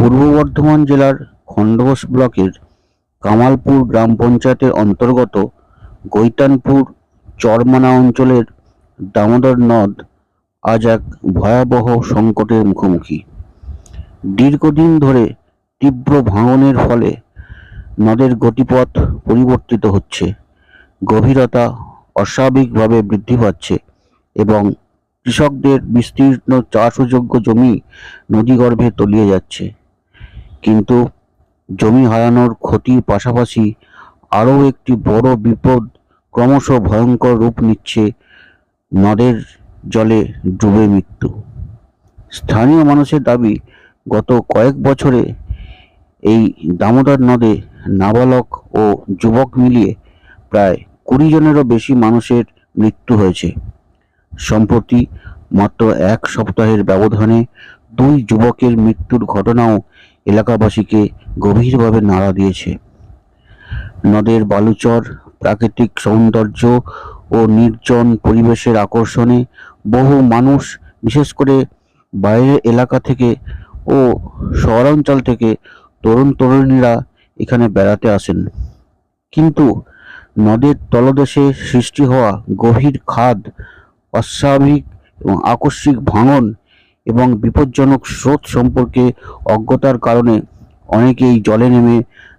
পূর্ব বর্ধমান জেলার খণ্ডঘোষ ব্লকের কামালপুর গ্রাম পঞ্চায়েতের অন্তর্গত গৈতানপুর চরমানা অঞ্চলের দামোদর নদ আজ এক ভয়াবহ সংকটের মুখোমুখি। দীর্ঘদিন ধরে তীব্র ভাঙনের ফলে নদের গতিপথ পরিবর্তিত হচ্ছে, গভীরতা অস্বাভাবিকভাবে বৃদ্ধি পাচ্ছে এবং কৃষকদের বিস্তীর্ণ চাষযোগ্য জমি নদীগর্ভে তলিয়ে যাচ্ছে। কিন্তু জমি হারানোর ক্ষতির পাশাপাশি আরও একটি বড় বিপদ ক্রমশ ভয়ঙ্কর রূপ নিচ্ছে, নদের জলে ডুবে মৃত্যু। স্থানীয় মানুষের দাবি, গত কয়েক বছরে এই দামোদর নদে নাবালক ও যুবক মিলিয়ে প্রায় 20 জনেরও বেশি মানুষের মৃত্যু হয়েছে। সম্প্রতি মাত্র এক সপ্তাহের ব্যবধানে 2 যুবকের মৃত্যুর ঘটনাও এলাকাবাসীকে গভীরভাবে নাড়া দিয়েছে। নদের বালুচর, প্রাকৃতিক সৌন্দর্য ও নির্জন পরিবেশের আকর্ষণে বহু মানুষ, বিশেষ করে বাইরের এলাকা থেকে ও শহরাঞ্চল থেকে তরুণ তরুণীরা এখানে বেড়াতে আসেন। কিন্তু নদের তলদেশে সৃষ্টি হওয়া গভীর খাদ, অস্বাভাবিক এবং আকস্মিক ভাঙন এবং বিপজ্জনক স্রোত সম্পর্কে অজ্ঞতার কারণে অনেকেই জলে নেমে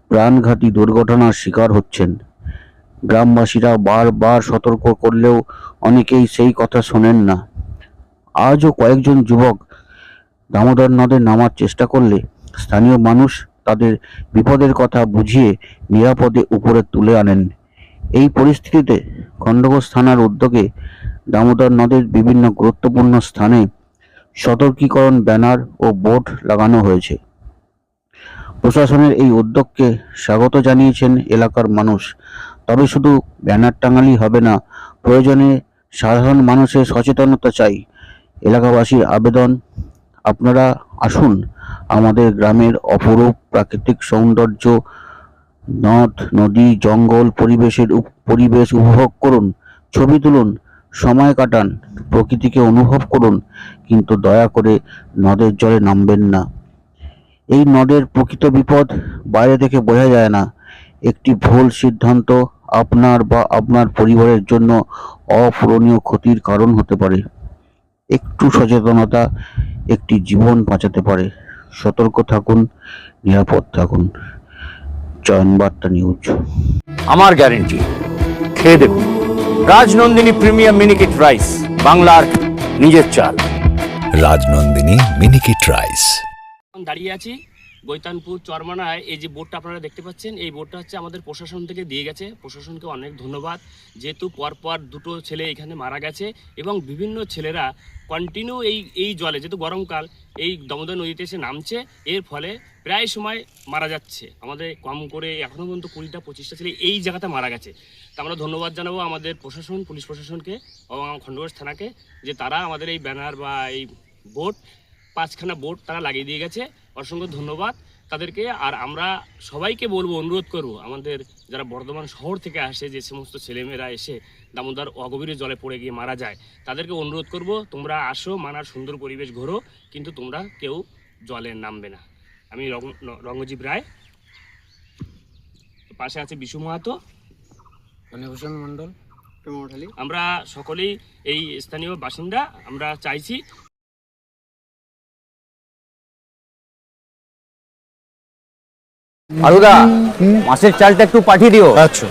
প্রাণঘাতী দুর্ঘটনার শিকার হচ্ছেন। গ্রামবাসীরা বারবার সতর্ক করলেও অনেকেই সেই কথা শোনেন না। আজও কয়েকজন যুবক দামোদর নদে নামার চেষ্টা করলে স্থানীয় মানুষ তাদের বিপদের কথা বুঝিয়ে নিরাপদে উপরে তুলে আনেন। এই পরিস্থিতিতে খণ্ডঘোষ থানার উদ্যোগে দামোদর নদের বিভিন্ন গুরুত্বপূর্ণ স্থানে সতর্কীকরণ ব্যানার ও বোর্ড লাগানো হয়েছে। প্রশাসনের এই উদ্যোগকে স্বাগত জানিয়েছেন এলাকার মানুষ। তবে শুধু ব্যানার টাঙালেই হবে না, প্রয়োজনে সাধারণ মানুষের সচেতনতা চাই। এলাকাবাসীর আবেদন, আপনারা আসুন, আমাদের গ্রামের অপরূপ প্রাকৃতিক সৌন্দর্য, নদ নদী জঙ্গল পরিবেশ উপভোগ করুন, ছবি তুলুন, সময় কাটান, প্রকৃতিকে অনুভব করুন, কিন্তু দয়া করে নদের জলে নামবেন না। এই নদের প্রকৃত বিপদ বাইরে থেকে বোঝা যায় না। একটি ভুল সিদ্ধান্ত আপনার বা আপনার পরিবারের জন্য অপূরণীয় ক্ষতির কারণ হতে পারে। একটু সচেতনতা একটি জীবন বাঁচাতে পারে। সতর্ক থাকুন, নিরাপদ থাকুন। চয়নবার্তা নিউজ। আমার গ্যারেন্টি, খেয়ে দেখুন রাজনন্দিনী প্রিমিয়াম মিনিকেট রাইস, বাংলার নিজের চাল। রাজনন্দিনী মিনিকেট রাইস। দাঁড়িয়ে আছি গৈতানপুর চরমানায়। এই যে বোর্ডটা আপনারা দেখতে পাচ্ছেন, এই বোর্ডটা হচ্ছে আমাদের প্রশাসন থেকে দিয়ে গেছে। প্রশাসনকে অনেক ধন্যবাদ, যেহেতু পরপর 2টো ছেলে এখানে মারা গেছে এবং বিভিন্ন ছেলেরা কন্টিনিউ এই জলে, যেহেতু গরমকাল, এই দামোদর নদীতে এসে নামছে, এর ফলে প্রায় সময় মারা যাচ্ছে। আমাদের কম করে এখনও পর্যন্ত 20-25টা ছেলে এই জায়গাতে মারা গেছে। তা আমরা ধন্যবাদ জানাবো আমাদের প্রশাসন, পুলিশ প্রশাসনকে এবং খণ্ডঘোষ থানাকে, যে তারা আমাদের এই ব্যানার বা এই বোর্ড, 5খানা বোর্ড তারা লাগিয়ে দিয়ে গেছে। অসংখ্য ধন্যবাদ তাদেরকে। আর আমরা সবাইকে বলবো, অনুরোধ করবো, আমাদের যারা বর্ধমান শহর থেকে আসে, যে সমস্ত ছেলেমেয়েরা এসে দামোদর অগভীর জলে পড়ে গিয়ে মারা যায়, তাদেরকে অনুরোধ করব, তোমরা আসো, মানার সুন্দর পরিবেশ ঘোরো, কিন্তু তোমরা কেউ জলে নামবে না। আমি রঙ্গজীব রায়, পাশে আছে বিশু মাহাতো, অনিভূষণ মণ্ডল, আমরা সকলেই এই স্থানীয় বাসিন্দা। আমরা চাইছি আরুদা, মাছের চালটা একটু পাঠিয়ে দিও। আচ্ছা।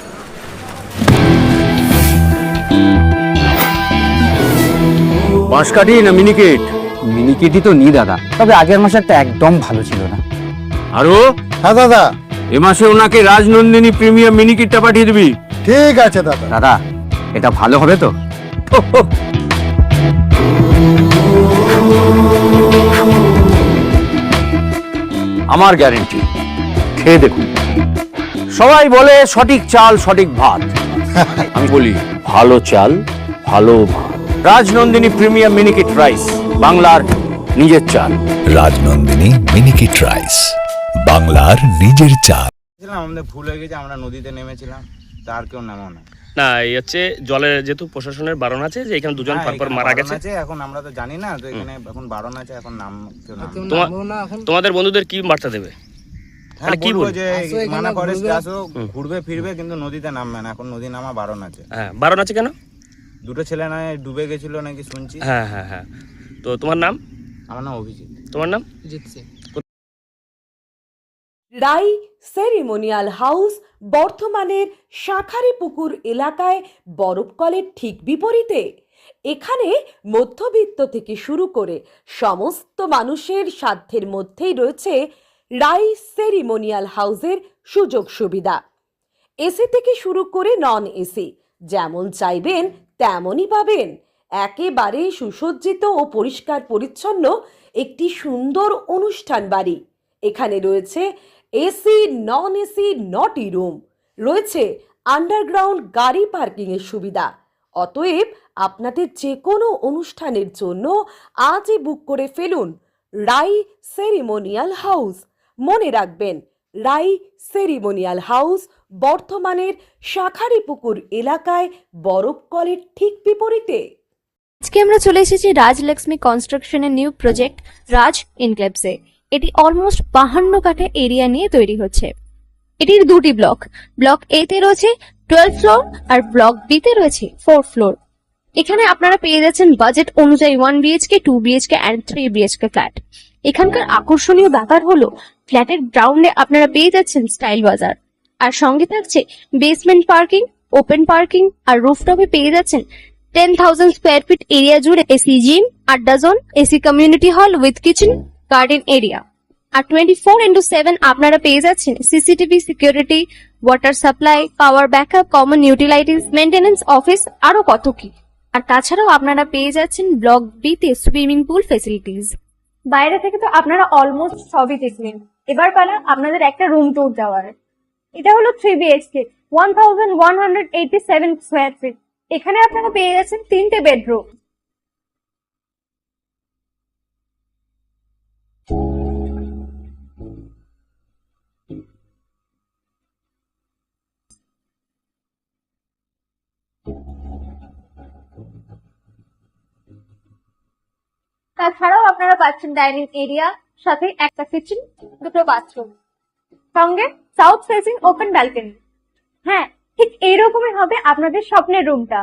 বাঁশকাঠি না মিনিকেট? মিনিকেটই তো নি দাদা, তবে আগের মাসেরটা একদম ভালো ছিল না। আরো হ্যাঁ দাদা, এ মাসে ওনাকে রাজনন্দিনী প্রিমিয়াম মিনিকেটটা পাঠিয়ে দিবি। ঠিক আছে দাদা। দাদা, এটা ভালো হবে তো? আমার গ্যারেন্টি, খেয়ে দেখুন। সবাই বলে সঠিক চাল সঠিক ভাত, আমি বলি ভালো চাল ভালো ভাত। রাজনন্দিনী প্রিমিয়াম মিনিকেট রাইস, বাংলার নিজের চাল। রাজনন্দিনী মিনিকেট রাইস, বাংলার নিজের চাল। আমাদের ভুল হয়ে গেছে, আমরা নদীতে নেমেছিলাম, তার কেউ নামো না। না এই হচ্ছে জলে যেহেতু প্রশাসনের বারণ আছে যে এখানে দুজন হ্যাঁ, পরপর এখানে মারা বারণ গেছে। আছে, এখন আমরা তো জানি না, তো এখানে এখন বারণ আছে, এখন নাম কেউ নাম তোমাদের বন্ধুদের কি বার্তা দেবে? হ্যাঁ, মানে কি বলবো বলবো? যে মানা ফরেস্ট আসো, ঘুরবে ফিরবে, কিন্তু নদীতে নামবে না, এখন নদী নামা বারণ আছে। হ্যাঁ, বারণ আছে কেন? দুটো ছেলে নয় ডুবে গেছিল নাকি শুনছি। হ্যাঁ হ্যাঁ হ্যাঁ। তো তোমার নাম? আমার নাম অভিজিৎ। তোমার নাম? রাই সেরিমোনিয়াল হাউস বর্ধমানের শাঁখারীপুকুর এলাকায় বরফকলের ঠিক বিপরীতে। এখানে মধ্যবিত্ত থেকে শুরু করে সমস্ত মানুষের সাধ্যের মধ্যেই রয়েছে রাই সেরিমোনিয়াল হাউসের সুযোগ সুবিধা। এসি থেকে শুরু করে নন এসি যেমন চাইবেন তেমনই পাবেন। একেবারে সুসজ্জিত ও পরিষ্কার পরিচ্ছন্ন একটি সুন্দর অনুষ্ঠান বাড়ি। এখানে রয়েছে এসি নন এসি নটি রুম, রয়েছে আন্ডারগ্রাউন্ড গাড়ি পার্কিংয়ের সুবিধা। অতএব আপনাদের যে কোনো অনুষ্ঠানের জন্য আজই বুক করে ফেলুন রাই সেরিমোনিয়াল হাউস। মনে রাখবেন, রাই সেরিমোনিয়াল হাউস বর্ধমানের শাঁখারীপুকুর এলাকায় বরফকলের ঠিক বিপরীতে। আজকে আমরা চলে এসেছি রাজলক্ষ্মী কনস্ট্রাকশনের নিউ প্রজেক্ট রাজ ইনক্লেভসে। এটি অলমোস্ট 52 কাঠা এরিয়া নিয়ে তৈরি হচ্ছে। এটির দুটি ব্লক, ব্লক এ তে রয়েছে 12 ফ্লোর আর ব্লক বি তে রয়েছে 4 ফ্লোর। এখানে আপনারা পেয়ে যাচ্ছেন বাজেট অনুযায়ী 1 BHK, 2 BHK and 3 BHK flat. এখানকার আকর্ষণীয় ব্যাপার হলো ফ্ল্যাটের গ্রাউন্ডে আপনারা পেয়ে যাচ্ছেন স্টাইল বাজার, আর সঙ্গে থাকছে বেসমেন্ট পার্কিং, ওপেন পার্কিং, আর রুফটপে পেয়ে যাচ্ছেন 10,000 স্কোয়ার ফিট এরিয়া জুড়ে এসি জিম, আড্ডা zone, AC community hall with kitchen, garden area. আর 24/7 আপনারা পেয়ে যাচ্ছেন CCTV security, water supply, power backup, common utilities, maintenance office, আরো কত কি। আর তাছাড়াও আপনারা পেয়ে যাচ্ছেন ব্লক বি তে সুইমিং পুল ফেসিলিটিস। বাইরে থেকে তো আপনারা অলমোস্ট সবই দেখলেন, এবার পালা আপনাদের একটা রুম ট্যুর দেওয়ার। এটা হলো 3 বিএইচকে, 1187 স্কোয়ার ফিট। এখানে আপনারা পেয়ে যাচ্ছেন 3টে বেডরুম। তাছাড়াও আপনারা পাচ্ছেন ডাইনিং এরিয়া, সাথে একটা কিচেন, দুটো বাথরুম, সঙ্গে সাউথ ফেসিং ওপেন ব্যালকনি। হ্যাঁ, ঠিক এইরকমই হবে আপনাদের স্বপ্নের রুমটা।